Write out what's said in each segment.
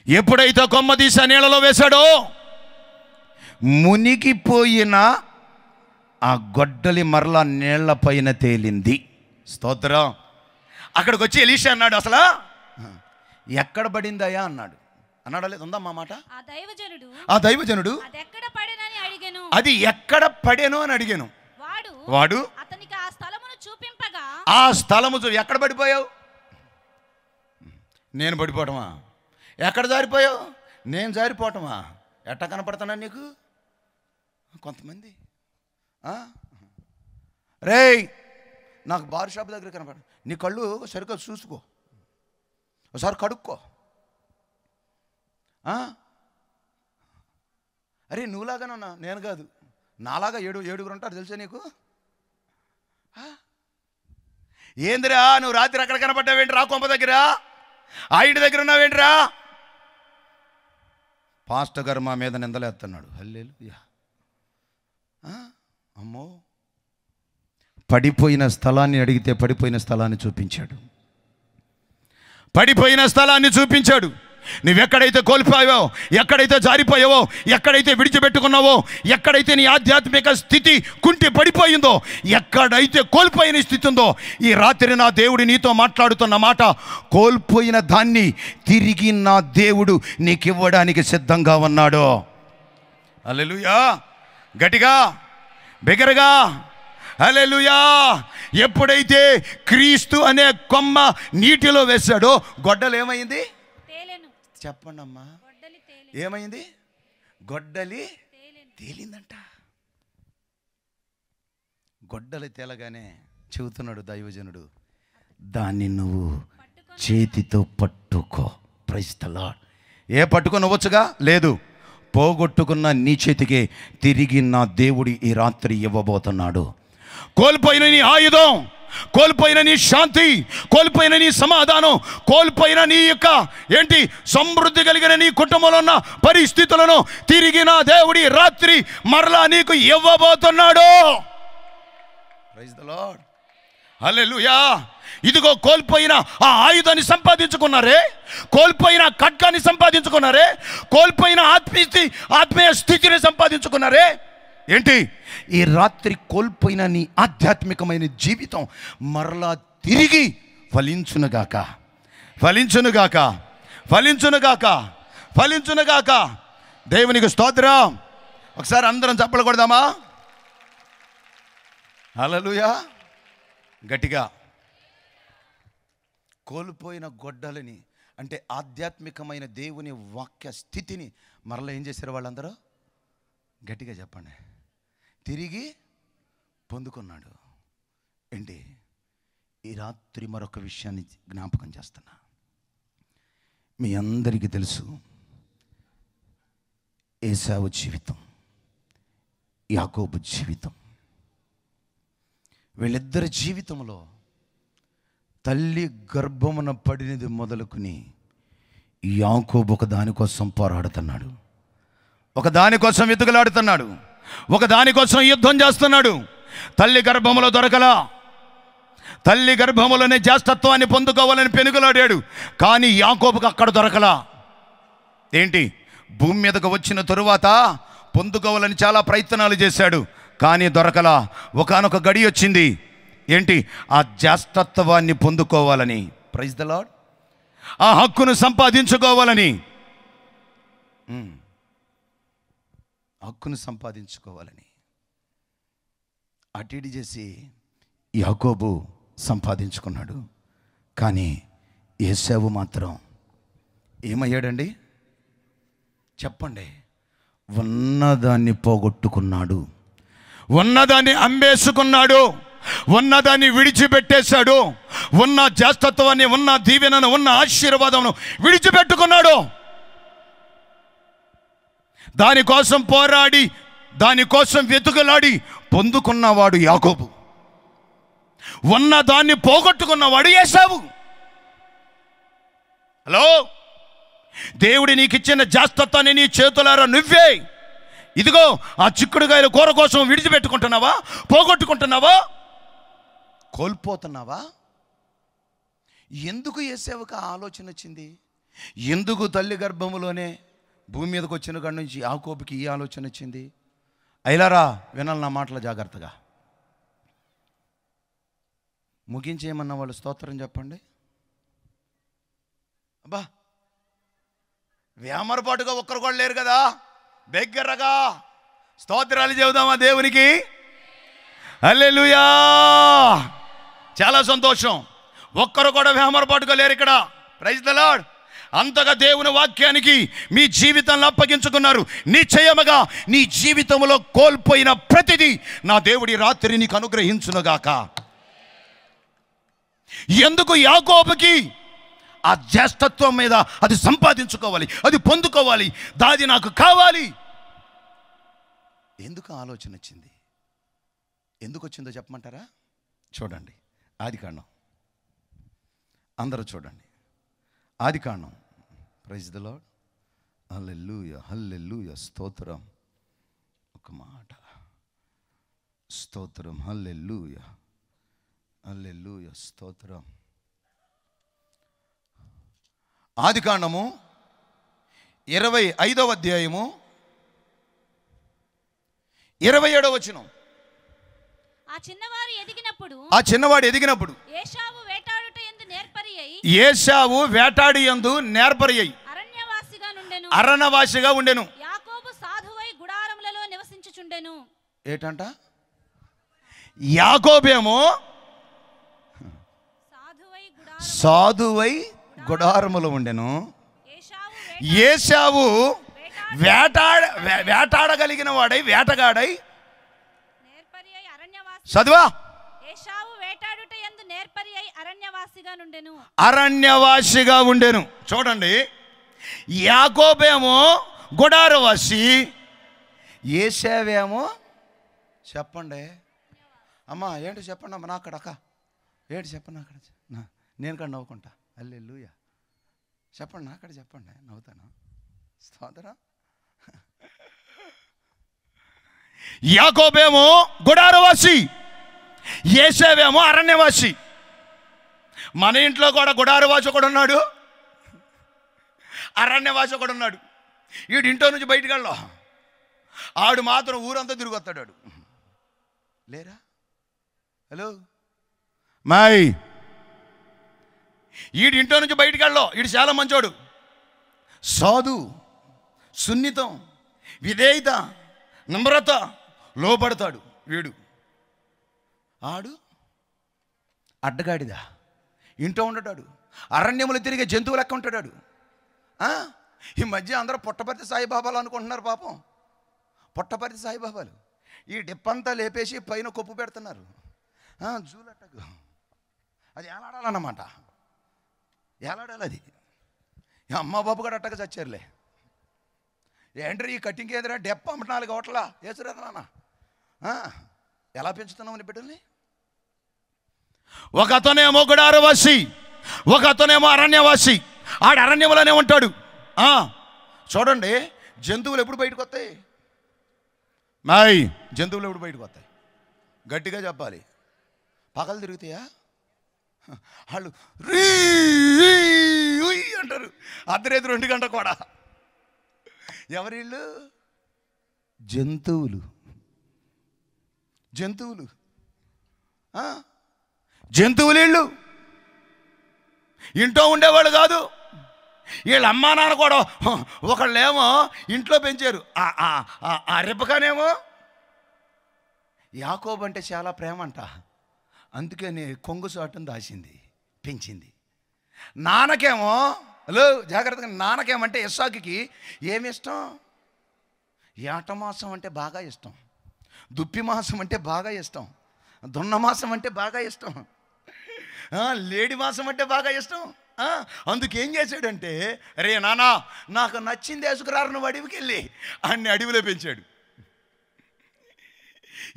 ఎప్పుడైతే కొమ్మ తీసి నీళ్ళలో వేశాడో మునిగిపోయిన ఆ గొడ్డలి మరలా నీళ్ల పైన తేలింది. స్తోత్రం. అక్కడికి వచ్చి ఎలీషా అన్నాడు, అసలు ఎక్కడ పడిందయ్యా అన్నాడు. అన్నాడా లేదు? ఉందమ్మా మాట. ఆ దైవజనుడు అది ఎక్కడ పడేను అని అడిగాను. వాడు ఆ స్థలము ఎక్కడ పడిపోయావు? నేను పడిపోవటమా? ఎక్కడ జారిపోయావు? నేను జారిపోవటమా? ఎట్ట కనపడుతున్నా నీకు? కొంతమంది రేయ్ నాకు బార్ షాప్ దగ్గర కనపడ, నీ కళ్ళు సరిగ్గా చూసుకో, ఒకసారి కడుక్కో. అరే నువ్వులాగానన్నా, నేను కాదు, నాలాగా ఏడుగురు ఉంటారు తెలుసా నీకు? ఏందిరా నువ్వు రాత్రి అక్కడ కనపడ్డావేంటి? రా కొంప దగ్గర, ఆ ఇంటి దగ్గర ఉన్నావేంటిరా? పాస్టర్ గారు మా మీద నిందలేస్తున్నాడు. హల్లెలూయా. అమ్మో, పడిపోయిన స్థలాన్ని అడిగితే పడిపోయిన స్థలాన్ని చూపించాడు. పడిపోయిన స్థలాన్ని చూపించాడు. నువ్వెక్కడైతే కోల్పోయావో, ఎక్కడైతే జారిపోయావో, ఎక్కడైతే విడిచిపెట్టుకున్నావో, ఎక్కడైతే నీ ఆధ్యాత్మిక స్థితి కుంటి పడిపోయిందో, ఎక్కడైతే కోల్పోయిన స్థితి ఉందో, ఈ రాత్రి నా దేవుడు నీతో మాట్లాడుతున్న మాట, కోల్పోయిన దాన్ని తిరిగి నా దేవుడు నీకు ఇవ్వడానికి సిద్ధంగా ఉన్నాడు. హల్లెలూయా. గట్టిగా బిగరగా హల్లెలూయా. ఎప్పుడైతే క్రీస్తు అనే కొమ్మ నీటిలో వేశాడో గొడ్డలు ఏమైంది? చెప్పండి అమ్మా, ఏమైంది? గొడ్డలి తేలిందంట. గొడ్డలి తేలగానే చెబుతున్నాడు దైవజనుడు, దాన్ని నువ్వు చేతితో పట్టుకో. Praise the Lord. పట్టుకొనవచ్చుగా? లేదు, పోగొట్టుకున్న నీ చేతికే తిరిగి నా దేవుడి ఈ రాత్రి ఇవ్వబోతున్నాడు. కోల్పోయిన నీ ఆయుధం, కోల్పోయిన నీ శాంతి, కోల్పోయిన నీ సమాధానం, కోల్పోయిన నీ యొక్క సమృద్ధి కలిగిన నీ కుటుంబంలో ఉన్న పరిస్థితులను తిరిగి నా దేవుడి రాత్రి మరలా నీకు ఇవ్వబోతున్నాడు. Praise the Lord. హల్లెలూయా. ఇదిగో కోల్పోయిన ఆ ఆయుధాన్ని సంపాదించుకున్నారే, కోల్పోయిన ఖడ్గాన్ని సంపాదించుకున్నారే, కోల్పోయిన ఆత్మీయ స్థితిని సంపాదించుకున్నారే. ఈ రాత్రి కోల్పోయిన నీ ఆధ్యాత్మికమైన జీవితం మరలా తిరిగి ఫలించునుగాక, ఫలించునుగాక, ఫలించునుగాక, ఫలించునుగాక. దేవునికి స్తోత్రం. ఒకసారి అందరం చప్పలు కొడదామా? హల్లెలూయా. గట్టిగా. కోల్పోయిన గొడ్డలిని అంటే ఆధ్యాత్మికమైన దేవుని వాక్య స్థితిని మరలా ఏం చేశారు వాళ్ళందరూ? గట్టిగా చెప్పండి. తిరిగి పొందుకున్నాడు. ఈ రాత్రి మరొక విషయాన్ని జ్ఞాపకం చేస్తున్నా. మీ అందరికీ తెలుసు, ఏశావు జీవితం, యాకోబు జీవితం. వీళ్ళిద్దరి జీవితంలో తల్లి గర్భమున పడినది మొదలుకుని యాకోబు ఒక దానికోసం పోరాడుతున్నాడు, ఒక దానికోసం వెతుకులాడుతున్నాడు, ఒక దానికోసం యుద్ధం చేస్తున్నాడు. తల్లి గర్భములో దొరకలా, తల్లి గర్భములోనే జ్యేష్ఠత్వాన్ని పొందుకోవాలని పెనుగులాడాడు. కానీ యాకోబుకు అక్కడ దొరకలా. భూమి మీదకు వచ్చిన తరువాత పొందుకోవాలని చాలా ప్రయత్నాలు చేశాడు, కానీ దొరకలా. ఒకానొక గడి వచ్చింది. ఆ జ్యేష్ఠత్వాన్ని పొందుకోవాలని, ప్రైజ్ ది లార్డ్, ఆ హక్కును సంపాదించుకోవాలని, హక్కును సంపాదించుకోవాలని అటు ఇటు చేసి యాకోబు సంపాదించుకున్నాడు. కానీ ఏశావు మాత్రం ఏమయ్యాడండి? చెప్పండి. ఉన్నదాన్ని పోగొట్టుకున్నాడు, ఉన్నదాన్ని అమ్మేసుకున్నాడు, ఉన్నదాన్ని విడిచిపెట్టేశాడు, ఉన్న జ్యేష్ఠత్వాన్ని, ఉన్న దీవెనను, ఉన్న ఆశీర్వాదమును విడిచిపెట్టుకున్నాడు. దానికోసం పోరాడి, దానికోసం వెతుకులాడి పొందుకున్నవాడు యాకోబు. ఉన్నదాన్ని పోగొట్టుకున్నవాడు ఏశావు. హలో, దేవుడి నీకు ఇచ్చిన జ్యేష్ఠత్వాన్ని నీ చేతులారా నువ్వే ఇదిగో ఆ చిక్కుడుగాయల కూర కోసం విడిచిపెట్టుకుంటున్నావా? పోగొట్టుకుంటున్నావా? కోల్పోతున్నావా? ఎందుకు ఏశావుకు ఆలోచన వచ్చింది? ఎందుకు తల్లి గర్భములోనే భూమి మీదకి వచ్చిన కాడి నుంచి యాకోబుకి ఈ ఆలోచన వచ్చింది? అయిలారా వినాలి నా మాటలు జాగ్రత్తగా. ముగించేయమన్న వాళ్ళు స్తోత్రం చెప్పండి. అబ్బా, వేమరపాటుగా ఒక్కరు కూడా లేరు కదా, బెగ్గరగా స్తోత్రాలు చెబుదామా దేవునికి? హల్లెలూయా. చాలా సంతోషం. ఒక్కరు కూడా వేమరపాటుగా లేరు ఇక్కడ. Praise the Lord. అంతగా దేవుని వాక్యానికి మీ జీవితాలను అప్పగించుకున్నారు. నిశ్చయముగా నీ జీవితంలో కోల్పోయిన ప్రతిదీ నా దేవుడి రాత్రి నీకు అనుగ్రహించునుగాక. ఎందుకు యాకోబుకి ఆ జ్యేష్ఠత్వం మీద అది సంపాదించుకోవాలి, అది పొందుకోవాలి, దాది నాకు కావాలి. ఎందుకు ఆలోచన వచ్చింది? ఎందుకు వచ్చిందో చెప్పమంటారా? చూడండి ఆదికాండం, అందరూ చూడండి ఆదికాండం. Praise the Lord. Hallelujah, hallelujah, స్తోత్రం. ఒక మాట, స్తోత్రం, హల్లెలూయా, హల్లెలూయా, స్తోత్రం. ఆదికాండము 25వ అధ్యాయము 27వ వచనం. ఆ చిన్నవాడు ఎదిగినప్పుడు ఏశావు వేటాడి యందు నేర్పరి అయి అరణ్యవాసిగా ఉండెను. యాకోబు సాధువై గుడారములలో నివసించుచుండెను. ఏంటంట? యాకోబేమో సాధువై గుడారములో ఉండెను. ఏశావు వేటాడగలిగిన వాడై వేటగాడై చదువా అరణ్యవాసిగా ఉండెను. చూడండి, యాకోబేమో గుడారవాసి, ఏశావేమో చెప్పండి అమ్మా, ఏంటి చెప్పండి అమ్మ, నా అక్కడ అక్క ఏంటి చెప్పండి, అక్కడ నేను కూడా నవ్వుకుంటా. హల్లెలూయా, చెప్పండి నా అక్కడ చెప్పండి, నవ్వుతాను. స్తోత్రం. యాకోబేమో గుడారవాసి, ఏశావేమో అరణ్యవాసి. మన ఇంట్లో కూడా గుడారవాసి ఒకడు ఉన్నాడు, అరణ్యవాసి ఒకడు ఉన్నాడు. వీడు ఇంట్లో నుంచి బయటికి వెళ్ళా, ఆడు మాత్రం ఊరంతా తిరిగి వస్తాడు. ఆడు లేరా? హలో మాయ్, వీడి ఇంట్లో నుంచి బయటికి వెళ్ళా, వీడు చాలా మంచోడు, సాధు, సున్నితం, విధేయత, నమ్రత, లోపడతాడు. వీడు ఆడు అడ్డగాడిదా, ఇంట్లో ఉండటాడు, అరణ్యములు తిరిగే జంతువు లెక్క ఉంటాడు. ఈ మధ్య అందరూ పుట్టపర్తి సాయిబాబాలు అనుకుంటున్నారు. పాపం పుట్టపర్తి సాయిబాబాలు ఈ డిప్పంతా లేపేసి పైన కొప్పు పెడుతున్నారు. జూలట్టకు అది ఏలాడాలన్నమాట, ఏలాడాలి. అది అమ్మ బాబు కూడా అట్టగా చచ్చారులే. ఏంట్రీ ఈ కటింగ్ ఏదిరా, డెప్ప 4 ఓట్ల వేసురేదా నాన్న, ఎలా పెంచుతున్నామని బిడ్డల్ని? ఒక అతనేమో గుడారవాసి, ఒక అతనేమో అరణ్యవాసి. ఆడు అరణ్యములోనే ఉంటాడు. చూడండి, జంతువులు ఎప్పుడు బయటకు వస్తాయి? మాయ్, జంతువులు ఎప్పుడు బయటకు వస్తాయి? గట్టిగా చెప్పాలి. పగలు తిరుగుతాయా? వాళ్ళు రీ అంటారు అర్ధరాత్రి 2 గంట కూడా. ఎవరిళ్ళు? జంతువులు. జంతువులు జంతువులు వీళ్ళు. ఇంట్లో ఉండేవాళ్ళు కాదు. వీళ్ళ అమ్మా నాన్న కూడా ఒకళ్ళేమో ఇంట్లో పెంచారు. ఆ రెప్పకానేమో యాకోబు అంటే చాలా ప్రేమ అంట, అందుకని కొంగు చాటును దాచింది, పెంచింది. నాన్నకేమో, హలో జాగ్రత్తగా, నాన్నకేమంటే ఇస్సాకుకి ఏమి ఇష్టం? ఏట మాంసం అంటే బాగా ఇష్టం, దుప్పి మాంసం అంటే బాగా ఇష్టం, దున్న మాంసం అంటే బాగా ఇష్టం, లేడి మాంసం అంటే బాగా ఇష్టం. అందుకేం చేశాడంటే, రే నానా నాకు నచ్చింది వేసుకురారు నువ్వు అడవికి వెళ్ళి అన్ని అడవిలో పెంచాడు.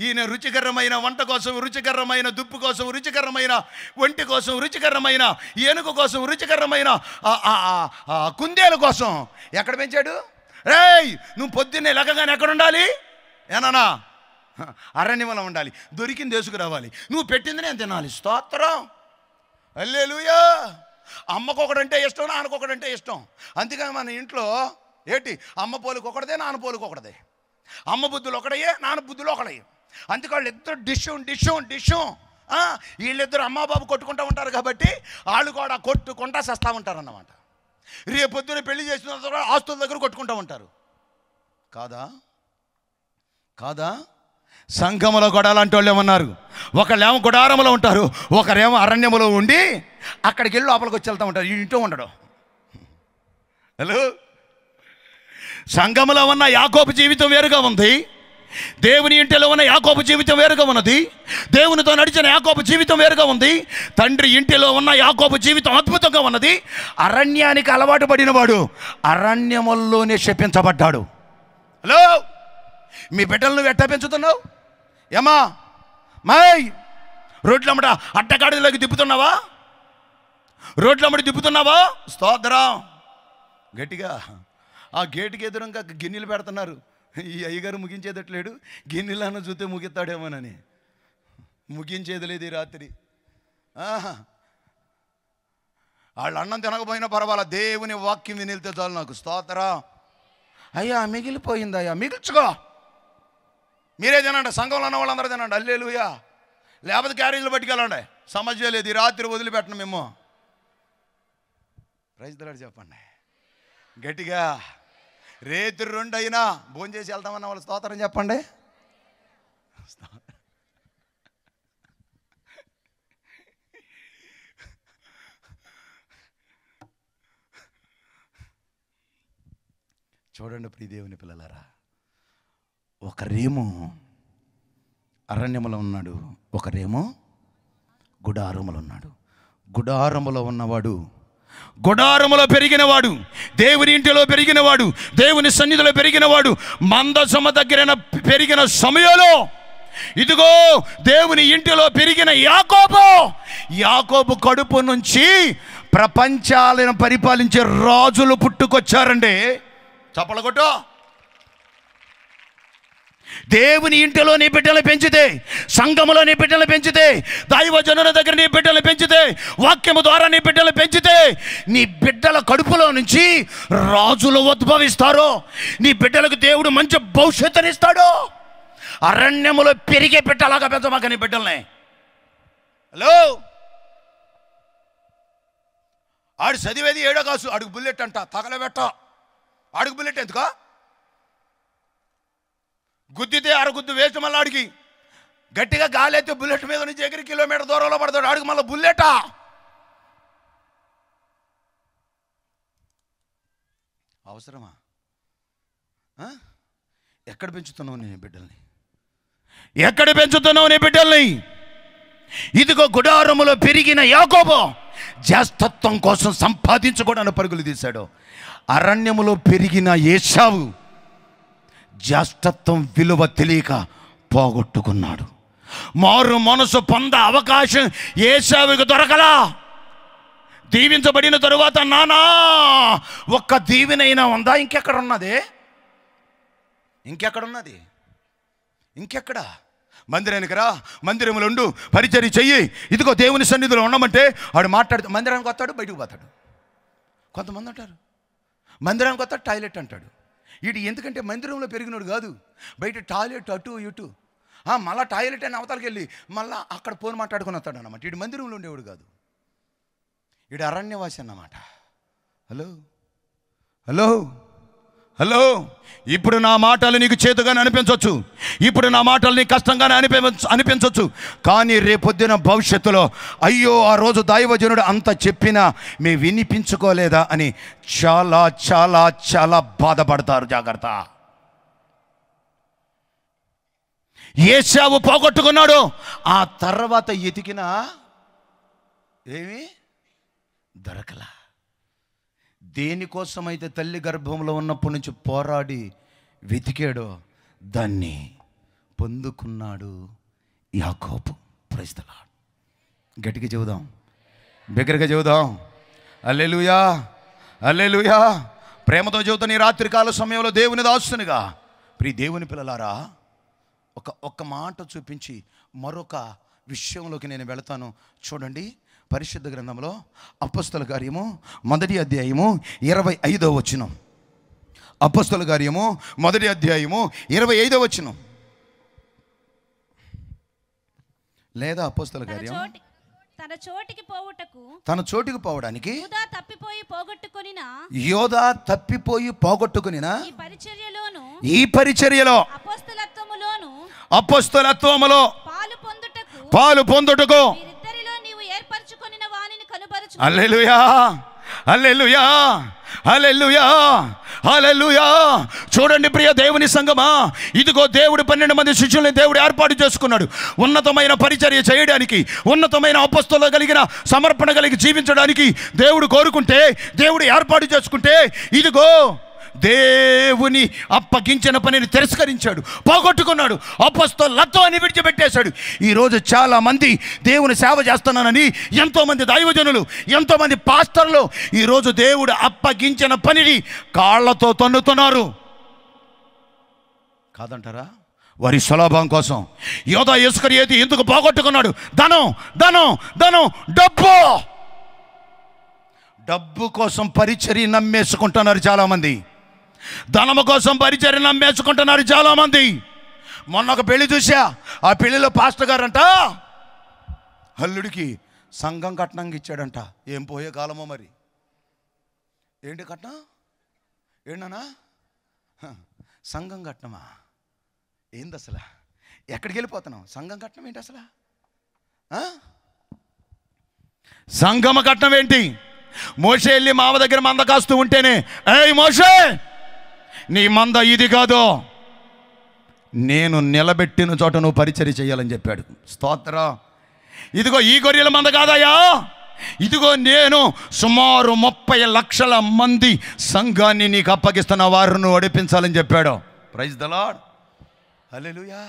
ఈయన రుచికరమైన వంట కోసం, రుచికరమైన దుప్పు కోసం, రుచికరమైన ఒంటి కోసం, రుచికరమైన ఏనుగు కోసం, రుచికరమైన కుందేలు కోసం ఎక్కడ పెంచాడు? రేయ్, నువ్వు పొద్దున్నే లెక్కగానే ఎక్కడ ఉండాలి? ఏనానా అరణ్యంలో ఉండాలి, దొరికింది వేసుకురావాలి, నువ్వు పెట్టింది నేను తినాలి. స్తోత్రం, హల్లెలూయా. అమ్మకొకడంటే ఇష్టం, నాన్నకొకడంటే ఇష్టం. అందుకని మన ఇంట్లో ఏంటి, అమ్మ పోలిక ఒకటిదే, నాన్న పోలిక ఒకటిదే. అమ్మ బుద్ధులు ఒకడయ్యే, నాన్న బుద్ధులు ఒకడయ్యే. అందుకే వాళ్ళు ఇద్దరు డిష్షం. వీళ్ళిద్దరు అమ్మ బాబు కొట్టుకుంటూ ఉంటారు కాబట్టి వాళ్ళు కూడా కొట్టుకుంటా చేస్తూ ఉంటారు అన్నమాట. రేపు పొద్దున పెళ్లి చేసిన తర్వాత ఆస్తుల దగ్గర కొట్టుకుంటూ ఉంటారు. కాదా? సంఘములో కూడా అలాంటి వాళ్ళు ఏమన్నారు, ఒకళ్ళేమో గుడారములో ఉంటారు, ఒకరేమో అరణ్యములో ఉండి అక్కడికి వెళ్ళి లోపలికి వచ్చి వెళ్తూ ఉంటారు. ఇంట్లో ఉండడం. హలో, సంఘములో ఉన్న యాకోబు జీవితం వేరుగా ఉంది, దేవుని ఇంటిలో ఉన్న యాకోబు జీవితం వేరుగా ఉన్నది, దేవునితో నడిచిన యాకోబు జీవితం వేరుగా ఉంది, తండ్రి ఇంటిలో ఉన్న యాకోబు జీవితం అద్భుతంగా ఉన్నది. అరణ్యానికి అలవాటు పడినవాడు అరణ్యముల్లోనే శపించబడ్డాడు. హలో, మీ బిడ్డలను నువ్వు ఎట్టా పెంచుతున్నావు? ఏమా మాయ్ రోడ్లమ్మట అడ్డగాడిలోకి తిప్పుతున్నావా? రోడ్లమ్మటి తిప్పుతున్నావా? స్తోత్రం. గట్టిగా ఆ గేటుకి ఎదురుగా గిన్నెలు పెడుతున్నారు. ఈ అయ్యగారు ముగించేదట్లేడు, గిన్నెలన్న చూస్తే ముగిస్తాడేమోనని. ముగించేది లేదు ఈ రాత్రి. వాళ్ళు అన్నం తినకపోయినా పర్వాలా, దేవుని వాక్యం వినిలితే చాలు నాకు. స్తోత్రం. అయ్యా మిగిలిపోయిందయ్యా, మిగిల్చుకో, మీరే తినండి, సంఘంలో ఉన్న వాళ్ళందరూ తినండి, హల్లెలూయా. లేకపోతే క్యారేజీలు పట్టుకెళ్ళండి, సమస్య లేదు. ఈ రాత్రి వదిలిపెట్టను మేము. ప్రైజ్ ది లార్డ్ చెప్పండి గట్టిగా. రేత్రి 2 అయినా భోజనం చేసి వెళ్తామన్న వాళ్ళు స్తోత్రం చెప్పండి. చూడండి ప్రియ దేవుని పిల్లలారా, ఒకరేమో అరణ్యములో ఉన్నాడు, ఒకరేమో గుడారములో ఉన్నాడు. గుడారములో ఉన్నవాడు, గుడారములో పెరిగినవాడు, దేవుని ఇంటిలో పెరిగినవాడు, దేవుని సన్నిధిలో పెరిగినవాడు, మందసమ దగ్గర పెరిగిన సమయంలో ఇదిగో దేవుని ఇంటిలో పెరిగిన యాకోబు కడుపు నుంచి ప్రపంచాలను పరిపాలించే రాజులు పుట్టుకొచ్చారండి. చప్పలగొట్టు. దేవుని ఇంటిలో నీ బిడ్డలు పెంచితే, సంఘములో నీ బిడ్డలు పెంచితే, దైవజనుల దగ్గర నీ బిడ్డలు పెంచితే, వాక్యము ద్వారా నీ బిడ్డలు పెంచితే, నీ బిడ్డల కడుపులో నుంచి రాజులు ఉద్భవిస్తారు. నీ బిడ్డలకు దేవుడు మంచి భవిష్యత్తునిస్తాడు. అరణ్యములో పెరిగే బిడ్డలాగా పెంచమాక నీ బిడ్డల్ని. హలో, ఆడు చదివేది 7వ క్లాసు, ఆడికి బుల్లెట్ అంట, తగలబెట్ట. ఆడికి బుల్లెట్ ఎందుకో? గుద్దితే అరగుద్దు వేస్ట్. మళ్ళీ ఆడికి గట్టిగా గాలి అయితే బుల్లెట్ మీద నుంచి ఎగిరి కిలోమీటర్ దూరంలో పడతాడు. ఆడికి మళ్ళీ బుల్లెటా? అవసరమా? ఎక్కడ పెంచుతున్నావు నీ బిడ్డల్ని? ఎక్కడ పెంచుతున్నావు నీ బిడ్డల్ని? ఇదిగో గుడారములో పెరిగిన యాకోబు జ్యేష్ఠత్వం కోసం సంపాదించుకోవడానికి పరుగులు తీశాడు. అరణ్యములో పెరిగిన ఏశావు జ్యేష్ఠత్వం విలువ తెలియక పోగొట్టుకున్నాడు. మారు మనసు పొంద అవకాశం ఏశావుకు దొరకలా. దీవించబడిన తరువాత నానా ఒక్క దీవెనైనా ఉందా? ఇంకెక్కడున్నది? ఇంకెక్కడ? మందిరానికి రా, మందిరంలో ఉండు, పరిచర్య చెయ్యి, ఇదిగో దేవుని సన్నిధిలో ఉండమంటే వాడు మాట్లాడుతూ మందిరానికి వస్తాడు, బయటకు పోతాడు. కొంతమంది అంటారు మందిరానికి వస్తాడు, టాయిలెట్ అంటాడు. వీడు ఎందుకంటే మందిరంలో పెరిగినాడు కాదు, బయట టాయిలెట్ అటు ఇటు, మళ్ళీ టాయిలెట్ అని అవతలకి వెళ్ళి మళ్ళీ అక్కడ ఫోన్ మాట్లాడుకుని వస్తాడు అన్నమాట. వీడు మందిరంలో ఉండేవాడు కాదు, వీడు అరణ్యవాసి అన్నమాట. హలో హలో హలో, ఇప్పుడు నా మాటలు నీకు చేతుగానే అనిపించవచ్చు, ఇప్పుడు నా మాటలు నీకు కష్టంగానే అనిపించవచ్చు, కానీ రేపొద్దున భవిష్యత్తులో అయ్యో ఆ రోజు దైవజనుడు అంత చెప్పినా మేము వినిపించుకోలేదా అని చాలా చాలా చాలా బాధపడతారు. జాగ్రత్త. ఏశావు పోగొట్టుకున్నాడు, ఆ తర్వాత ఎతికినా ఏమీ దొరకలా. దేనికోసమైతే తల్లి గర్భంలో ఉన్నప్పటి నుంచి పోరాడి వెతికాడో దాన్ని పొందుకున్నాడు యాకోబు. Praise the Lord. గట్టిగా చెబుదాం, బిగ్గరగా చెబుదాం, హల్లెలూయా హల్లెలూయా. ప్రేమతో చెబుతాను ఈ రాత్రికాల సమయంలో దేవుని దాసునిగా. ప్రియ దేవుని పిల్లలారా, ఒక్క మాట చూపించి మరొక విషయంలోకి నేను వెళతాను. చూడండి, పరిశుద్ధ గ్రంథంలో అపొస్తలుల కార్యము 1వ అధ్యాయము 25వ వచనం. అపొస్తలుల కార్యము 1వ అధ్యాయము 25వ వచనం. లేదా అపొస్తలుల కార్యం తన చోటికి పోవడానికి యోధా తప్పిపోయి పోగొట్టుకొనిన ఈ పరిచర్యలో అపొస్తలత్వములో పాలు పొందుటకు హల్లెలూయా, హల్లెలూయా, హల్లెలూయా, హల్లెలూయా. చూడండి ప్రియ దేవుని సంగమా, ఇదిగో దేవుడు 12 మంది శిష్యుల్ని దేవుడు ఏర్పాటు చేసుకున్నాడు. ఉన్నతమైన పరిచర్య చేయడానికి, ఉన్నతమైన అపొస్తలులు కలిగిన సమర్పణ కలిగి జీవించడానికి దేవుడు కోరుకుంటే, దేవుడు ఏర్పాటు చేసుకుంటే, ఇదిగో దేవుని అప్పగించిన పనిని తిరస్కరించాడు, పోగొట్టుకున్నాడు, అపొస్తలత్వాన్ని విడిచిపెట్టేశాడు. ఈరోజు చాలామంది దేవుని సేవ చేస్తున్నానని ఎంతోమంది దైవజనులు, ఎంతోమంది పాస్టర్లు ఈరోజు దేవుడు అప్పగించిన పనిని కాళ్లతో తన్నుతున్నారు. కాదంటారా? వారి సులభం కోసం యోధా ఇస్కరియోతు ఎందుకు పోగొట్టుకున్నాడు? ధనం, ధనం, ధనం, డబ్బు. డబ్బు కోసం పరిచర్య నమ్మేసుకుంటున్నారు చాలామంది. ధనము కోసం పరిచర్య నమ్మేసుకుంటున్నారు చాలామంది. మొన్న ఒక పెళ్లి చూసా. ఆ పెళ్లిలో పాస్టర్ గారంట అల్లుడికి సంఘం కట్నంగా ఇచ్చాడంట. ఏం పోయే కాలమో మరి. ఏంటి కట్నం? ఏంటన్నా? సంఘం కట్నమా? ఏంది అసలు? ఎక్కడికి వెళ్ళిపోతున్నావు? సంఘం కట్నం ఏంటి అసలు? సంఘమ కట్నం ఏంటి? మోషే వెళ్ళి మావ దగ్గర మంద కాస్తూ ఉంటేనే, ఏయ్ మోషే, నీ మంద ఇది కాదు, నేను నిలబెట్టిన చోట నువ్వు పరిచర్య చేయాలని చెప్పాడు. స్తోత్రం. ఇదిగో ఈ గొర్రెల మంద కాదయ్యా, ఇదిగో నేను సుమారు 30 లక్షల మంది సంఘాన్ని నీకు అప్పగిస్తున్న వారిని నడిపించాలని చెప్పాడు. ప్రైజ్ ద లార్డ్, హల్లెలూయా.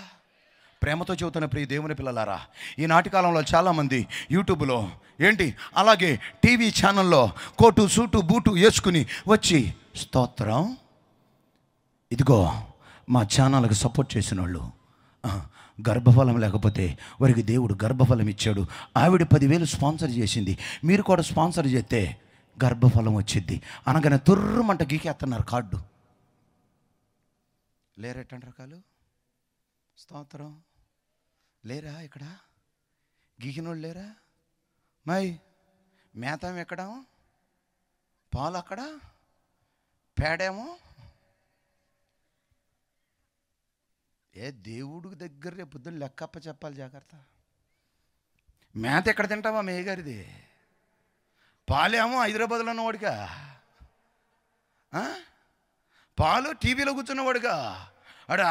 ప్రేమతో చెబుతున్న ప్రియ దేవుని పిల్లలారా, ఈనాటి కాలంలో చాలామంది యూట్యూబ్లో ఏంటి, అలాగే టీవీ ఛానల్లో కోటు సూటు బూటు వేసుకుని వచ్చి, స్తోత్రం, ఇదిగో మా ఛానల్కి సపోర్ట్ చేసిన వాళ్ళు గర్భఫలం లేకపోతే వారికి దేవుడు గర్భఫలం ఇచ్చాడు. ఆవిడ 10,000 స్పాన్సర్ చేసింది, మీరు కూడా స్పాన్సర్ చేస్తే గర్భఫలం వచ్చింది అనగానే తుర్రమంట గీకేస్తున్నారు కార్డు. లేరేటండి రకాలు. స్తోత్రం. లేరా ఇక్కడ గీకినోళ్ళు లేరా? మై మేతం ఎక్కడ, పాలు అక్కడ, పేడేమో. ఏ దేవుడి దగ్గర రేపు పొద్దున్న లెక్కప్ప చెప్పాలి, జాగ్రత్త. మేత ఎక్కడ తింటావా మేయగారిది? పాలేమో హైదరాబాద్లో ఉన్నవాడిగా, పాలు టీవీలో కూర్చున్నవాడుగా, అడ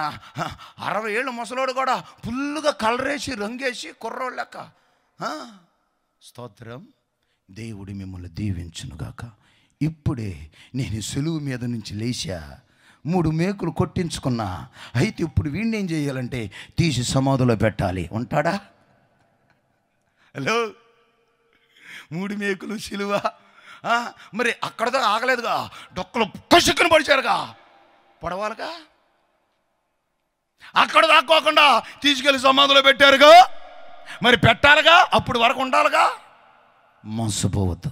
60 ఏళ్ళు ముసలోడు కూడా ఫుల్లుగా కలరేసి రంగేసి కుర్రోడు లెక్క. స్తోత్రం. దేవుడు మిమ్మల్ని దీవించునుగాక. ఇప్పుడే నేను సులువు మీద నుంచి లేచా, 3 మేకులు కొట్టించుకున్నా. అయితే ఇప్పుడు వీడిని ఏం చేయాలంటే తీసి సమాధిలో పెట్టాలి. ఉంటాడా? హలో, 3 మేకులు సిలువ. మరి అక్కడతో ఆగలేదుగా, డొక్కలు కసుక్కుని పడిచారుగా, పడవాలిగా. అక్కడ దాక్కోకుండా తీసుకెళ్ళి సమాధిలో పెట్టారుగా, మరి పెట్టాలిగా, అప్పుడు వరకు ఉండాలిగా. మోసపోవద్దు.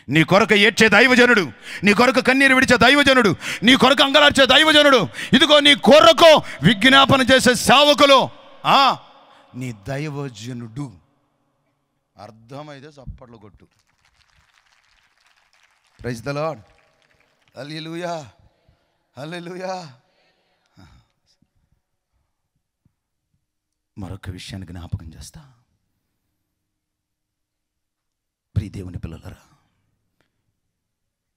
నీ కొరకు ఏడ్చే దైవజనుడు, నీ కొరకు కన్నీరు విడిచే దైవజనుడు, నీ కొరకు అంగలార్చే దైవజనుడు, ఇదిగో నీ కొరకు విజ్ఞాపన చేసే సేవకులు నీ దైవజనుడు. అర్థమైతే చప్పట్లు కొట్టు. ప్రైజ్ ద లార్డ్, హల్లెలూయా, హల్లెలూయా. మరొక విషయాన్ని జ్ఞాపకం చేస్తా. ప్రియ దేవుని పిల్లలారా,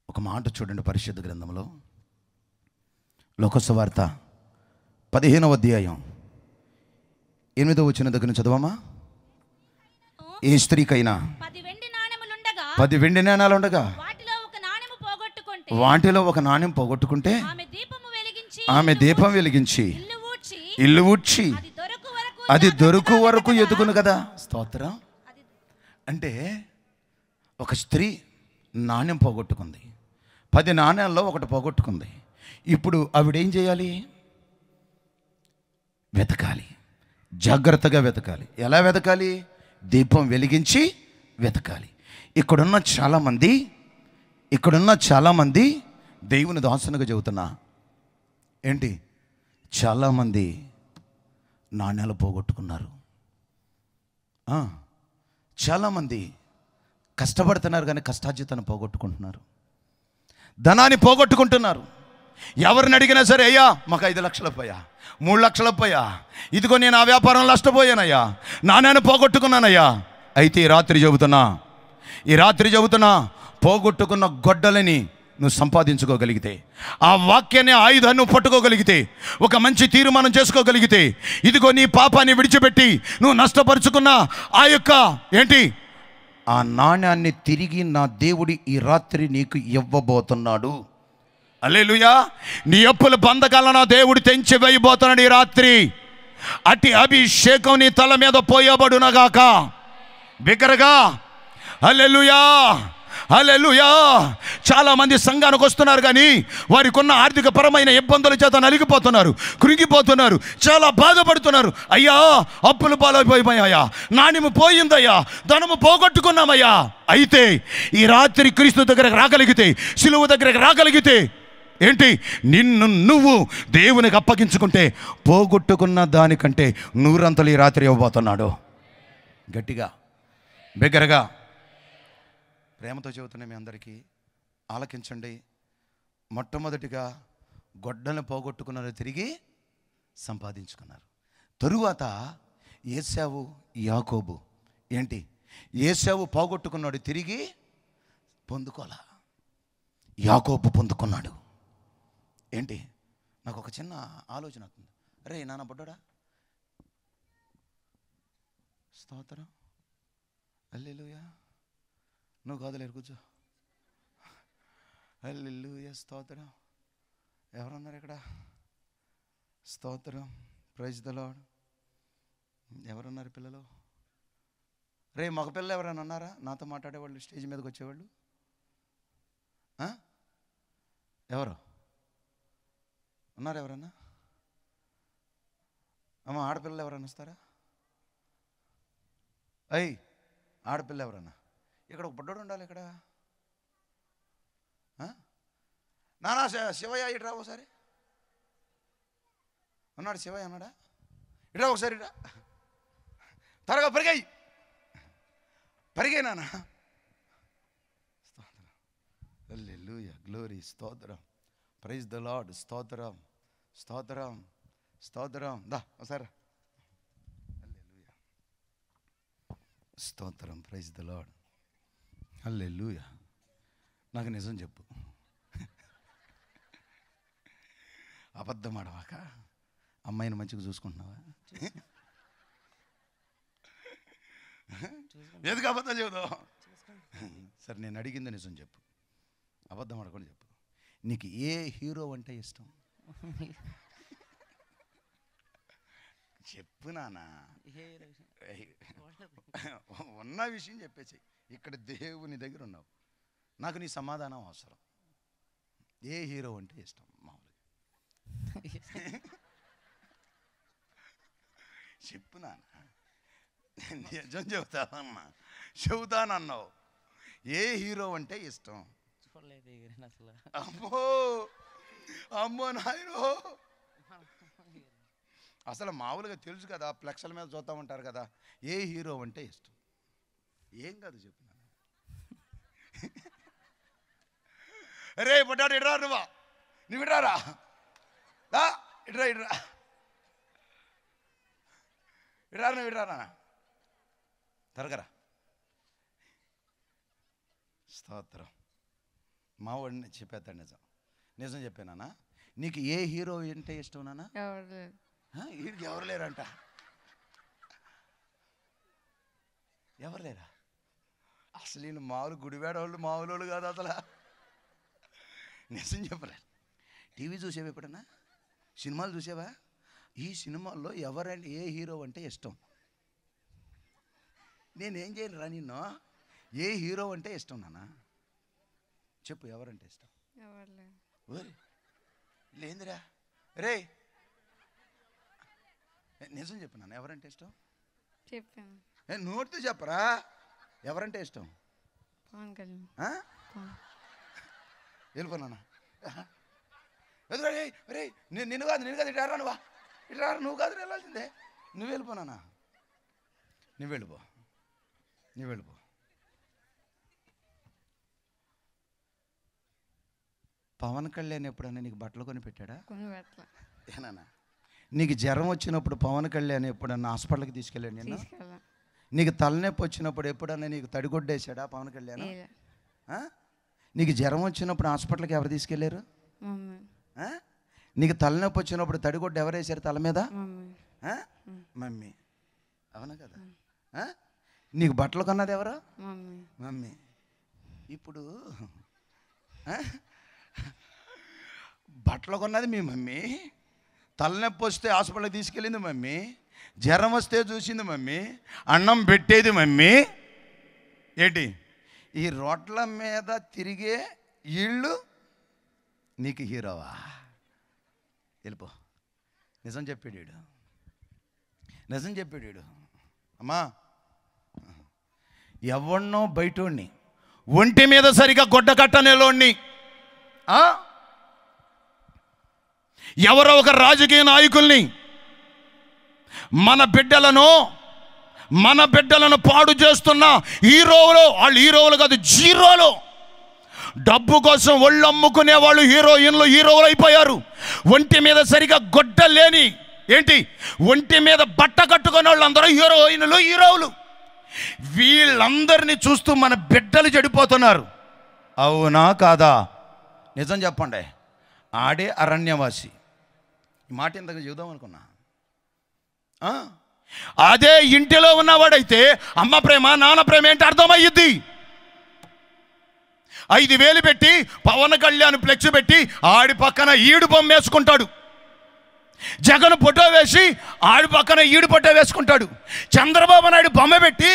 ఒక మాట చూడండి పరిశుద్ధ గ్రంథంలో. లోకసువార్త 15వ అధ్యాయం 8వ వచనం దగ్గర చదవమా. ఏ స్త్రీకైనా 10 వెండి నాణాలు ఉండగా వాటిలో ఒక నాణ్యం పోగొట్టుకుంటే ఆమె దీపం వెలిగించి ఇల్లు ఊడ్చి అది దొరుకు వరకు ఎదుగును కదా. స్తోత్రం. అంటే ఒక స్త్రీ నాణ్యం పోగొట్టుకుంది, 10 నాణ్యాల్లో ఒకటి పోగొట్టుకుంది. ఇప్పుడు ఆవిడేం చేయాలి? వెతకాలి, జాగ్రత్తగా వెతకాలి. ఎలా వెతకాలి? దీపం వెలిగించి వెతకాలి. ఇక్కడున్న చాలామంది దేవుని దాసునిగా చెబుతున్నా ఏంటి, చాలామంది నాణ్యాలు పోగొట్టుకున్నారు. చాలామంది కష్టపడుతున్నారు కానీ కష్టార్జితాన్ని పోగొట్టుకుంటున్నారు, ధనాన్ని పోగొట్టుకుంటున్నారు. ఎవరిని అడిగినా సరే, అయ్యా మాకు 5 లక్షలు పోయా, 3 లక్షలు పోయా, ఇదిగో నేను ఆ వ్యాపారం నష్టపోయానయ్యా, నాణ్యాన్ని పోగొట్టుకున్నానయ్యా. అయితే ఈ రాత్రి చెబుతున్నా పోగొట్టుకున్న గొడ్డలని నువ్వు సంపాదించుకోగలిగితే, ఆ వాక్యాన్ని ఆయుధాన్ని నువ్వు పట్టుకోగలిగితే, ఒక మంచి తీర్మానం చేసుకోగలిగితే, ఇదిగో నీ పాపాన్ని విడిచిపెట్టి నువ్వు నష్టపరుచుకున్న ఆ యొక్క ఆ నాణ్యాన్ని తిరిగి నా దేవుడి ఈ రాత్రి నీకు ఇవ్వబోతున్నాడు. హల్లెలూయా. నీ అప్పుల బంధకాలను నా దేవుడు తెంచి వేయబోతున్నాడు ఈ రాత్రి. అట్టి అభిషేకం నీ తల మీద పోయబడునగాక బిగ్గరగా. హల్లెలూయా, హల్లెలూయా. చాలామంది సంఘానికి వస్తున్నారు కానీ వారికి ఉన్న ఆర్థిక పరమైన ఇబ్బందుల చేత నలిగిపోతున్నారు, కృంగిపోతున్నారు, చాలా బాధపడుతున్నారు. అయ్యా అప్పులు పాలైపోయాయా, నాణ్యము పోయిందయ్యా, ధనము పోగొట్టుకున్నామయ్యా. అయితే ఈ రాత్రి క్రీస్తు దగ్గరకు రాగలిగితే, సిలువ దగ్గరకు రాగలిగితే నిన్ను నువ్వు దేవునికి అప్పగించుకుంటే పోగొట్టుకున్న దానికంటే 100 అంతలు ఈ రాత్రి ఇవ్వబోతున్నాడు. గట్టిగా బిగ్గరగా ప్రేమతో చెబుతున్నా మీ అందరికీ ఆలకించండి. మొట్టమొదటిగా గొడ్డలను పోగొట్టుకున్నారు, తిరిగి సంపాదించుకున్నారు. తరువాత ఏశావు యాకోబు ఏశావు పోగొట్టుకున్నాడు, తిరిగి పొందుకోలా. యాకోబు పొందుకున్నాడు. నాకు ఒక చిన్న ఆలోచన అవుతుంది. అరే నాన్న బుడ్డోడా, స్తోత్రం, హల్లెలూయా. నువ్వు కాదులేరు, కూర్చో. హల్లెలూయా, స్తోత్రం. ఎవరున్నారు ఇక్కడ? స్తోత్రం, ప్రైజ్ ద లార్డ్. ఎవరున్నారు పిల్లలు? రే మగ పిల్లలు ఎవరైనా ఉన్నారా నాతో మాట్లాడేవాళ్ళు, స్టేజ్ మీదకి వచ్చేవాళ్ళు? ఎవరు ఉన్నారు? ఎవరన్నా? అమ్మ ఆడపిల్లలు ఎవరైనా వస్తారా? ఆడపిల్ల ఎవరన్నా? ఇక్కడ ఒక బుడ్డోడు ఉండాలి ఇక్కడ. నానా శివయ్య ఇట్రా ఒకసారి. ఉన్నాడు శివయ్య, అన్నాడా? ఇట్రా ఒకసారి, ఇట్రా త్వరగా పరిగాయి నాన్న. హల్లెలూయా, గ్లోరీ, స్తోత్రం, ప్రైజ్ ద లార్డ్. స్తోత్రం, స్తోత్రం, స్తోత్రం. దా ఒకసారి. హల్లెలూయా, స్తోత్రం, ప్రైజ్ ద లార్డ్. హల్లెలూయా. నాకు నిజం చెప్పు, అబద్ధం ఆడవాక అమ్మాయిని మంచిగా చూసుకుంటున్నావా? ఎందుకు అబద్ధం చెబుతావు? సరే నేను అడిగింది నిజం చెప్పు, అబద్ధం ఆడకుండా చెప్పు. నీకు ఏ హీరో అంటే ఇష్టం? చెప్పు నానా, ఉన్న విషయం చెప్పేసి. ఇక్కడ దేవుని దగ్గర ఉన్నావు, నాకు నీ సమాధానం అవసరం. ఏ హీరో అంటే ఇష్టం మామూలుగా? చెప్పు నాన్న, నిజం చెబుతానమ్మా, చెబుతానన్నావు. ఏ హీరో అంటే ఇష్టం? అమ్మో అమ్మో నాయనో, అసలు మామూలుగా తెలుసు కదా, ఫ్లెక్స్ల మీద చూస్తూ ఉంటారు కదా. ఏ హీరో అంటే ఇష్టం? ఏం కాదు చెప్పు. రే బుడ్డాడు ఇడ్రా, నువ్వు ఇడ్రారా, ఇడ్రా నువ్వు ఇడ్రానా, త్వరగరా. స్తోత్రం. మా వాడిని చెప్పేస్తాడు నిజం చెప్పానా? నీకు ఏ హీరో అంటే ఇష్టం నాన్న? వీడికి ఎవరు లేరంట. ఎవరు లేరా? అసలు ఈయన మామూలు గుడివాడ వాళ్ళు మామూలు కాదు అసలు. నిజం చెప్పలే. టీవీ చూసేవా ఎప్పుడన్నా? సినిమాలు చూసేవా? ఈ సినిమాల్లో ఎవరంటే ఏ హీరో అంటే ఇష్టం? నేనేం చేయను రా నిన్ను. ఏ హీరో అంటే ఇష్టం నాన్న చెప్పు, ఎవరంటే ఇష్టం? లేదురా రే, నిజం చెప్పు నాన్న, ఎవరంటే ఇష్టం? చెప్పాను. నోటితో చెప్పరా? ఎవరంటే ఇష్టం? పవన్ కళ్యాణ్. వెళ్ళిపోనా నిన్ను కాదు ఇటారా నువ్వా ఇటారా నువ్వు కాదు వెళ్ళాల్సిందే. నువ్వు వెళ్ళిపోనా నువ్వు వెళ్ళిపో. పవన్ కళ్యాణ్ ఎప్పుడన్నా నీకు బట్టలు కొని పెట్టాడా? ఏనా నీకు జ్వరం వచ్చినప్పుడు పవన్ కళ్యాణ్ ఎప్పుడన్నా హాస్పిటల్కి తీసుకెళ్ళాడు నేను? నీకు తలనొప్పి వచ్చినప్పుడు ఎప్పుడన్నా నీకు తడిగొడ్డేసాడా పవన్ కళ్యాణ్? నీకు జ్వరం వచ్చినప్పుడు హాస్పిటల్కి ఎవరు తీసుకెళ్ళారు? నీకు తలనొప్పి వచ్చినప్పుడు తడిగొడ్డ ఎవరు వేసారు తల మీద? మమ్మీ. అవునా కదా? నీకు బట్టలు కొన్నది ఎవరు? మమ్మీ. ఇప్పుడు బట్టలు కొన్నది మీ మమ్మీ, తలనొప్పి వస్తే హాస్పిటల్కి తీసుకెళ్ళింది మమ్మీ, జ్వరం వస్తే చూసింది మమ్మీ, అన్నం పెట్టేది మమ్మీ. ఏంటి ఈ రోడ్ల మీద తిరిగే ఇళ్ళు నీకు హీరోవా? వెళ్ళిపో. నిజం చెప్పాడు అమ్మా. ఎవన్నో బయటోడిని ఒంటి మీద సరిగా గొడ్డ కట్టనేలోని ఎవరో ఒక రాజకీయ నాయకుల్ని మన బిడ్డలను పాడు చేస్తున్న హీరోలు, వాళ్ళు హీరోలు కాదు జీరోలు. డబ్బు కోసం ఒళ్ళు అమ్ముకునే వాళ్ళు హీరోలు అయిపోయారు. ఒంటి మీద సరిగా గొడ్డ లేని ఒంటి మీద బట్ట కట్టుకునే వాళ్ళు అందరూ హీరోలు. వీళ్ళందరినీ చూస్తూ మన బిడ్డలు చెడిపోతున్నారు. అవునా కాదా? నిజం చెప్పండి. ఆడే అరణ్యవాసి. ఈ మాట ఇంతగా చెబుదాం అనుకున్నా. అదే ఇంటిలో ఉన్నవాడైతే అమ్మ ప్రేమ నాన్న ప్రేమ ఏంటి అర్థమయ్యిద్ది. 5,000 పెట్టి పవన్ కళ్యాణ్ ఫ్లెక్స్ పెట్టి ఆడి పక్కన ఈడు బొమ్మ వేసుకుంటాడు. జగన్ ఫోటో వేసి ఆడి పక్కన ఈడు ఫోటో వేసుకుంటాడు. చంద్రబాబు నాయుడు బొమ్మ పెట్టి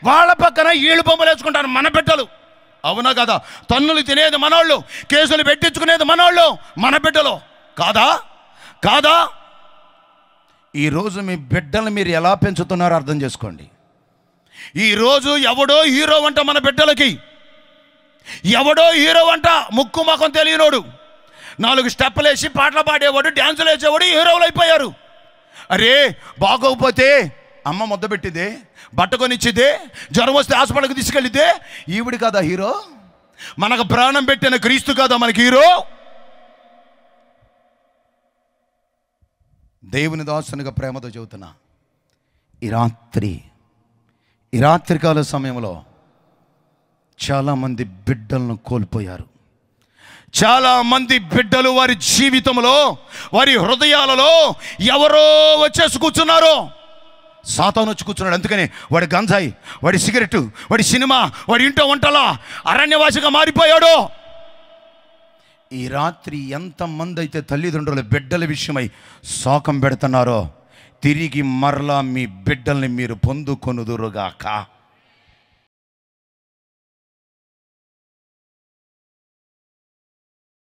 వాళ్ళ పక్కన ఈడు బొమ్మలు వేసుకుంటారు మన బిడ్డలు. అవునా కదా? తన్నులు తినేది మనోళ్ళు, కేసులు పెట్టించుకునేది మనోళ్ళు, మన బిడ్డలు. కాదా? ఈరోజు మీ బిడ్డలు మీరు ఎలా పెంచుతున్నారో అర్థం చేసుకోండి. ఈరోజు ఎవడో హీరో అంట మన బిడ్డలకి, ఎవడో హీరో అంట ముక్కు ముఖం తెలియనోడు, 4 స్టెప్పులు వేసి పాటలు పాడేవాడు, డ్యాన్సులు వేసేవాడు హీరోలు అయిపోయారు. అరే బాగోకపోతే అమ్మ ముద్ద పెట్టిదే, బట్ట కొనిచ్చిదే, జ్వరం వస్తే హాస్పిటల్కి తీసుకెళ్ళితే ఈవిడి కదా హీరో? మనకు ప్రాణం పెట్టిన క్రీస్తు కదా మనకి హీరో? దేవుని దాసునిగా ప్రేమతో చెబుతున్నా, ఈ రాత్రికాల సమయంలో చాలామంది బిడ్డలను కోల్పోయారు. చాలామంది బిడ్డలు వారి జీవితంలో, వారి హృదయాలలో ఎవరో వచ్చేసి కూర్చున్నారు. సాతాను వచ్చి కూర్చున్నాడు. అందుకని వాడి గంజాయి, వాడి సిగరెట్, వాడి సినిమా, వాడి ఇంట్లో వంటలా అరణ్యవాసిగా మారిపోయాడు. ఈ రాత్రి ఎంతమంది అయితే తల్లిదండ్రుల బిడ్డల విషయమై శోకం పెడుతున్నారో తిరిగి మరలా మీ బిడ్డల్ని మీరు పొందుకొనుదురుగాక.